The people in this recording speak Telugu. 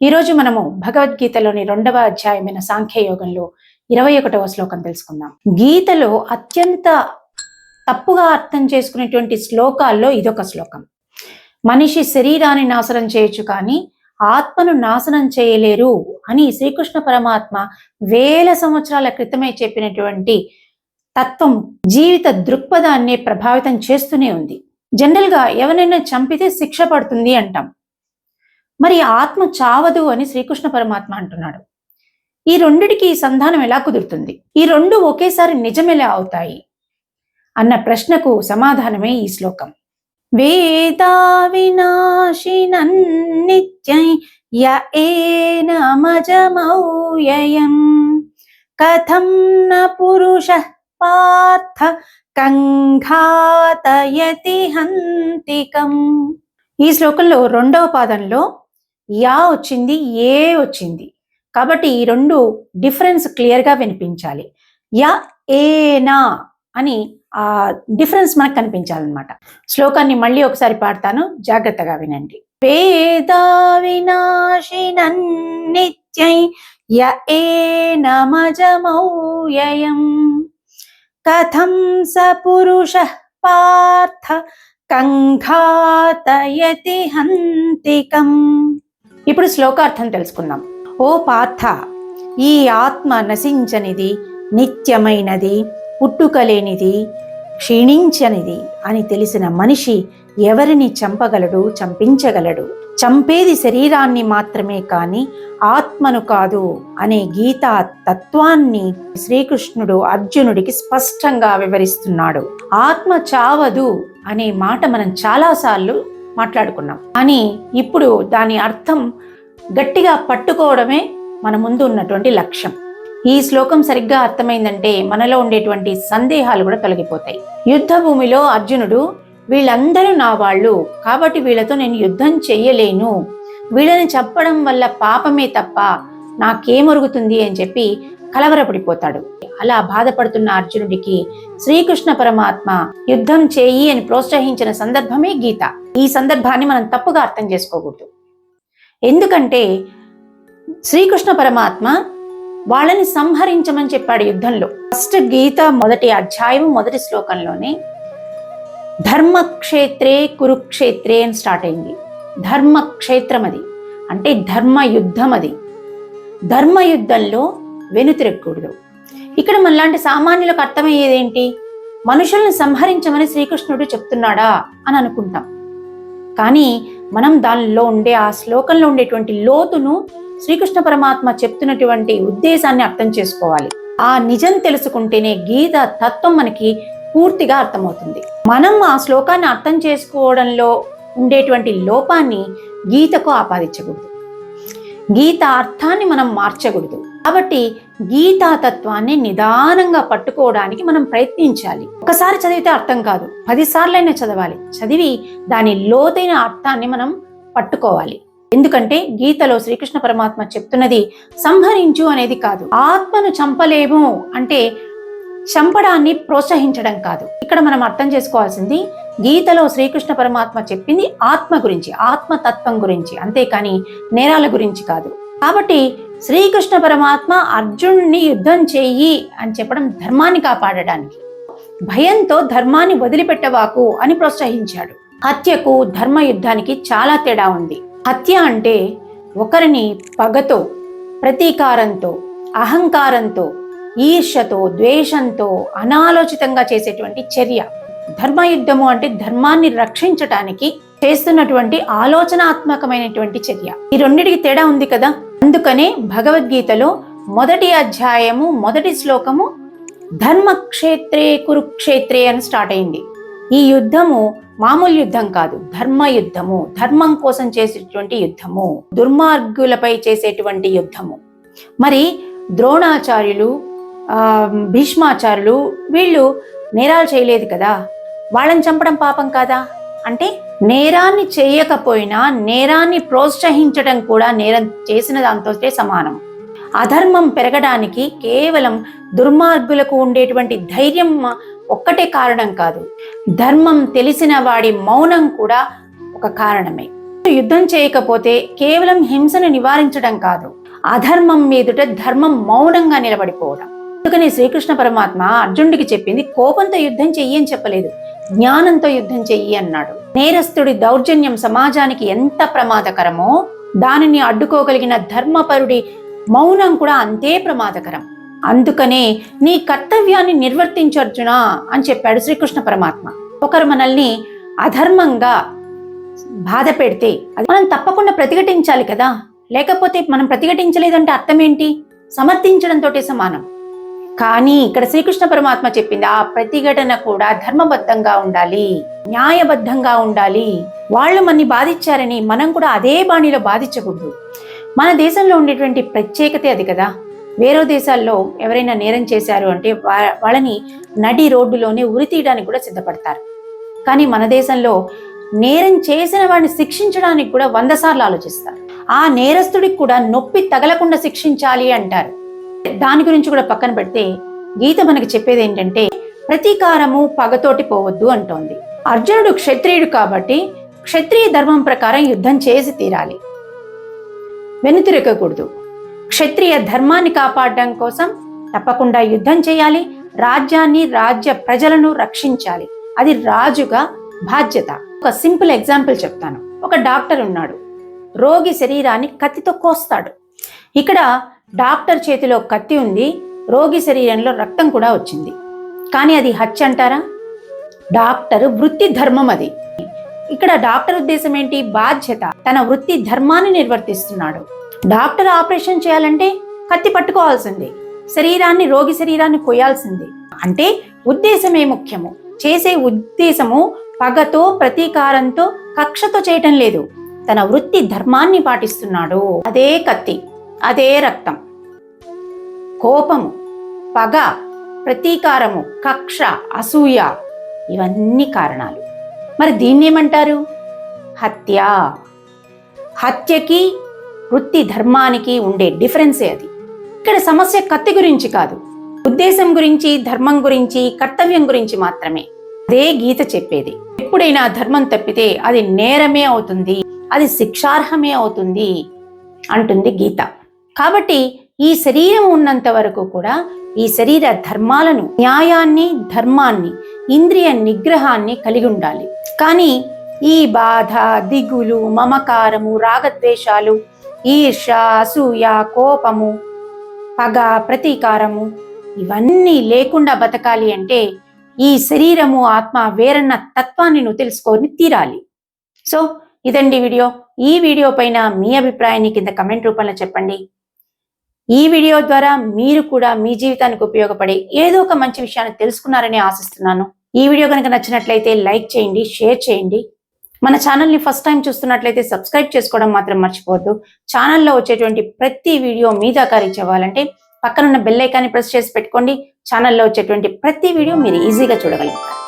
ఈరోజు మనము భగవద్గీతలోని 2వ అధ్యాయమైన సాంఖ్యయోగంలో 21వ శ్లోకం తెలుసుకుందాం. గీతలో అత్యంత తప్పుగా అర్థం చేసుకునేటువంటి శ్లోకాల్లో ఇదొక శ్లోకం. మనిషి శరీరాన్ని నాశనం చేయొచ్చు కానీ ఆత్మను నాశనం చేయలేరు అని శ్రీకృష్ణ పరమాత్మ వేల సంవత్సరాల క్రితమే చెప్పినటువంటి తత్వం జీవిత దృక్పథాన్ని ప్రభావితం చేస్తూనే ఉంది. జనరల్గా ఎవరైనా చంపితే శిక్ష పడుతుంది అంటాం. మరి ఆత్మ చావదు అని శ్రీకృష్ణ పరమాత్మ అంటున్నాడు. ఈ రెండిటికి సంధానం ఎలా కుదురుతుంది? ఈ రెండు ఒకేసారి నిజమెలా అవుతాయి అన్న ప్రశ్నకు సమాధానమే ఈ శ్లోకం. వేదా వినాశినన్ నిత్యై య ఏనమజమౌయయం కథం న పురుషః పార్థ కంఘాతయతి హంతికం. ఈ శ్లోకంలో 2వ పాదంలో యా వచ్చింది, ఏ వచ్చింది. కాబట్టి ఈ రెండు డిఫరెన్స్ క్లియర్గా వినిపించాలి. యా ఏనా అని ఆ డిఫరెన్స్ మనకు కనిపించాలన్నమాట. శ్లోకాన్ని మళ్ళీ ఒకసారి పాడతాను, జాగ్రత్తగా వినండి. వేదా వినాశినన్ నిత్యై య ఏనమజమౌయయం కథం స పురుషః పార్థ కంఘాతయతి హంతికం. ఇప్పుడు శ్లోకార్థం తెలుసుకుందాం. ఓ పార్థ, ఈ ఆత్మ నశించనిది, నిత్యమైనది, పుట్టుకలేనిది, క్షీణించనిది అని తెలిసిన మనిషి ఎవరిని చంపగలడు, చంపించగలడు? చంపేది శరీరాన్ని మాత్రమే కాని ఆత్మను కాదు అనే గీతా తత్వాన్ని శ్రీకృష్ణుడు అర్జునుడికి స్పష్టంగా వివరిస్తున్నాడు. ఆత్మ చావదు అనే మాట మనం చాలాసార్లు మాట్లాడుకున్నాం, కానీ ఇప్పుడు దాని అర్థం గట్టిగా పట్టుకోవడమే మన ముందు ఉన్నటువంటి లక్ష్యం. ఈ శ్లోకం సరిగ్గా అర్థమైందంటే మనలో ఉండేటువంటి సందేహాలు కూడా తొలగిపోతాయి. యుద్ధ భూమిలో అర్జునుడు వీళ్ళందరూ నా వాళ్ళు కాబట్టి వీళ్ళతో నేను యుద్ధం చెయ్యలేను, వీళ్ళని చెప్పడం వల్ల పాపమే తప్ప నాకేమరుగుతుంది అని చెప్పి కలవరపడిపోతాడు. అలా బాధపడుతున్న అర్జునుడికి శ్రీకృష్ణ పరమాత్మ యుద్ధం చేయి అని ప్రోత్సహించిన సందర్భమే గీత. ఈ సందర్భాన్ని మనం తప్పుగా అర్థం చేసుకోకూడదు. ఎందుకంటే శ్రీకృష్ణ పరమాత్మ వాళ్ళని సంహరించమని చెప్పాడు యుద్ధంలో. ఫస్ట్ గీత 1వ అధ్యాయం 1వ శ్లోకంలోనే ధర్మక్షేత్రే కురుక్షేత్రే అని స్టార్ట్ అయింది. ధర్మక్షేత్రం అది అంటే ధర్మయుద్ధం. అది ధర్మయుద్ధంలో వెనుతిరగకూడదు. ఇక్కడ మనలాంటి సామాన్యులకు అర్థమయ్యేదేంటి? మనుషులను సంహరించమని శ్రీకృష్ణుడు చెప్తున్నాడా అని అనుకుంటాం. కానీ మనం దానిలో ఉండే ఆ శ్లోకంలో ఉండేటువంటి లోతును శ్రీకృష్ణ పరమాత్మ చెప్తున్నటువంటి ఉద్దేశాన్ని అర్థం చేసుకోవాలి. ఆ నిజం తెలుసుకుంటేనే గీత తత్వం మనకి పూర్తిగా అర్థమవుతుంది. మనం ఆ శ్లోకాన్ని అర్థం చేసుకోవడంలో ఉండేటువంటి లోపాన్ని గీతకు ఆపాదించకూడదు, గీత అర్థాన్ని మనం మార్చకూడదు. కాబట్టి గీతా తత్వాన్ని నిదానంగా పట్టుకోవడానికి మనం ప్రయత్నించాలి. ఒకసారి చదివితే అర్థం కాదు, 10 సార్లైనా చదవాలి. చదివి దాని లోతైన అర్థాన్ని మనం పట్టుకోవాలి. ఎందుకంటే గీతలో శ్రీకృష్ణ పరమాత్మ చెప్తున్నది సంహరించు అనేది కాదు. ఆత్మను చంపలేము అంటే చంపడాన్ని ప్రోత్సహించడం కాదు. ఇక్కడ మనం అర్థం చేసుకోవాల్సింది గీతలో శ్రీకృష్ణ పరమాత్మ చెప్పింది ఆత్మ గురించి, ఆత్మతత్వం గురించి, అంతేకాని నేరాల గురించి కాదు. కాబట్టి శ్రీకృష్ణ పరమాత్మ అర్జునుడిని యుద్ధం చెయ్యి అని చెప్పడం ధర్మాన్ని కాపాడడానికి, భయంతో ధర్మాన్ని వదిలిపెట్టవాకు అని ప్రోత్సహించాడు. హత్యకు ధర్మ యుద్ధానికి చాలా తేడా ఉంది. హత్య అంటే ఒకరిని పగతో, ప్రతీకారంతో, అహంకారంతో, ఈర్ష్యతో, ద్వేషంతో అనాలోచితంగా చేసేటువంటి చర్య. ధర్మయుద్ధము అంటే ధర్మాన్ని రక్షించటానికి చేస్తున్నటువంటి ఆలోచనాత్మకమైనటువంటి చర్య. ఈ రెండిటికి తేడా ఉంది కదా. అందుకనే భగవద్గీతలో 1వ అధ్యాయము 1వ శ్లోకము ధర్మక్షేత్రే కురుక్షేత్రే అని స్టార్ట్ అయింది. ఈ యుద్ధము మామూలు యుద్ధం కాదు, ధర్మయుద్ధము, ధర్మం కోసం చేసేటువంటి యుద్ధము, దుర్మార్గులపై చేసేటువంటి యుద్ధము. మరి ద్రోణాచార్యులు, భీష్మాచార్యులు వీళ్ళు నేరాలు చేయలేదు కదా, వాళ్ళని చంపడం పాపం కాదా? అంటే నేరాన్ని చేయకపోయినా నేరాన్ని ప్రోత్సహించడం కూడా నేరం చేసిన దాంతో సమానం. అధర్మం పెరగడానికి కేవలం దుర్మార్గులకు ఉండేటువంటి ధైర్యం ఒక్కటే కారణం కాదు, ధర్మం తెలిసిన వాడి మౌనం కూడా ఒక కారణమే. యుద్ధం చేయకపోతే కేవలం హింసను నివారించడం కాదు, అధర్మం మీదుట ధర్మం మౌనంగా నిలబడిపోవడం. అందుకని శ్రీకృష్ణ పరమాత్మ అర్జునుడికి చెప్పింది కోపంతో యుద్ధం చెయ్యి అని చెప్పలేదు, జ్ఞానంతో యుద్ధం చెయ్యి అన్నాడు. నేరస్తుడి దౌర్జన్యం సమాజానికి ఎంత ప్రమాదకరమో దానిని అడ్డుకోగలిగిన ధర్మపరుడి మౌనం కూడా అంతే ప్రమాదకరం. అందుకనే నీ కర్తవ్యాన్ని నిర్వర్తించు అర్జునా అని చెప్పాడు శ్రీకృష్ణ పరమాత్మ. ఒకరు మనల్ని అధర్మంగా బాధ పెడితే అది మనం తప్పకుండా ప్రతిఘటించాలి కదా, లేకపోతే మనం ప్రతిఘటించలేదంటే అర్థం ఏంటి? సమర్థించడంతో సమానం. కానీ ఇక్కడ శ్రీకృష్ణ పరమాత్మ చెప్పింది ఆ ప్రతిఘటన కూడా ధర్మబద్ధంగా ఉండాలి, న్యాయబద్ధంగా ఉండాలి. వాళ్ళు మనని బాధించారని మనం కూడా అదే బాణిలో బాధించకూడదు. మన దేశంలో ఉండేటువంటి ప్రత్యేకత అది కదా. వేరే దేశాల్లో ఎవరైనా నేరం చేశారు అంటే వాళ్ళని నడి రోడ్డులోనే ఉరి తీయడానికి కూడా సిద్ధపడతారు. కానీ మన దేశంలో నేరం చేసిన వాడిని శిక్షించడానికి కూడా 100 సార్లు ఆలోచిస్తారు. ఆ నేరస్తుడికి కూడా నొప్పి తగలకుండా శిక్షించాలి అంటారు. దాని గురించి కూడా పక్కన పెడితే గీత మనకి చెప్పేది ఏంటంటే ప్రతీకారము పగతోటి పోవద్దు అంటోంది. అర్జునుడు క్షత్రియుడు కాబట్టి క్షత్రియ ధర్మం ప్రకారం యుద్ధం చేసి తీరాలి, వెనుతిరగకూడదు. క్షత్రియ ధర్మాన్ని కాపాడడం కోసం తప్పకుండా యుద్ధం చేయాలి, రాజ్యాన్ని రాజ్య ప్రజలను రక్షించాలి. అది రాజుగా బాధ్యత. ఒక సింపుల్ ఎగ్జాంపుల్ చెప్తాను. ఒక డాక్టర్ ఉన్నాడు, రోగి శరీరాన్ని కత్తితో కోస్తాడు. ఇక్కడ డాక్టర్ చేతిలో కత్తి ఉంది, రోగి శరీరంలో రక్తం కూడా వచ్చింది. కానీ అది హత్య అంటారా? డాక్టర్ వృత్తి ధర్మం అది. ఇక్కడ డాక్టర్ ఉద్దేశం ఏంటి? బాధ్యత. తన వృత్తి ధర్మాన్ని నిర్వర్తిస్తున్నాడు. డాక్టర్ ఆపరేషన్ చేయాలంటే కత్తి పట్టుకోవాల్సింది, శరీరాన్ని రోగి శరీరాన్ని కొయ్యాల్సింది. అంటే ఉద్దేశమే ముఖ్యము. చేసే ఉద్దేశము పగతో ప్రతీకారంతో కక్షతో చేయటం లేదు, తన వృత్తి ధర్మాన్ని పాటిస్తున్నాడు. అదే కత్తి, అదే రక్తం. కోపము, పగ, ప్రతీకారము, కక్ష, అసూయ ఇవన్నీ కారణాలు. మరి దీన్నేమంటారు? హత్య. హత్యకి వృత్తి ధర్మానికి ఉండే డిఫరెన్సే అది. ఇక్కడ సమస్య కత్తి గురించి కాదు, ఉద్దేశం గురించి, ధర్మం గురించి, కర్తవ్యం గురించి మాత్రమే. అదే గీత చెప్పేది. ఎప్పుడైనా ధర్మం తప్పితే అది నేరమే అవుతుంది, అది శిక్షార్హమే అవుతుంది అంటుంది గీత. కాబట్టి ఈ శరీరం ఉన్నంత వరకు కూడా ఈ శరీర ధర్మాలను, న్యాయాన్ని, ధర్మాన్ని, ఇంద్రియ నిగ్రహాన్ని కలిగి ఉండాలి. కానీ ఈ బాధ, దిగులు, మమకారము, రాగద్వేషాలు, ఈర్ష, అసూయ, కోపము, పగ, ప్రతీకారము ఇవన్నీ లేకుండా బతకాలి అంటే ఈ శరీరము, ఆత్మ వేరన్న తత్వాన్ని నువ్వు తెలుసుకొని తీరాలి. సో ఇదండి వీడియో. ఈ వీడియో పైన మీ అభిప్రాయాన్ని కింద కమెంట్ రూపంలో చెప్పండి. ఈ వీడియో ద్వారా మీరు కూడా మీ జీవితానికి ఉపయోగపడే ఏదో ఒక మంచి విషయాన్ని తెలుసుకున్నారని ఆశిస్తున్నాను. ఈ వీడియో కనుక నచ్చినట్లయితే లైక్ చేయండి, షేర్ చేయండి. మన ఛానల్ని ఫస్ట్ టైం చూస్తున్నట్లయితే సబ్స్క్రైబ్ చేసుకోవడం మాత్రం మర్చిపోవద్దు. ఛానల్లో వచ్చేటువంటి ప్రతి వీడియో మీ దాకా రీచ్ అవ్వాలంటే పక్కనున్న బెల్ ఐకాన్ని ప్రెస్ చేసి పెట్టుకోండి. ఛానల్లో వచ్చేటువంటి ప్రతి వీడియో మీరు ఈజీగా చూడగలుగుతారు.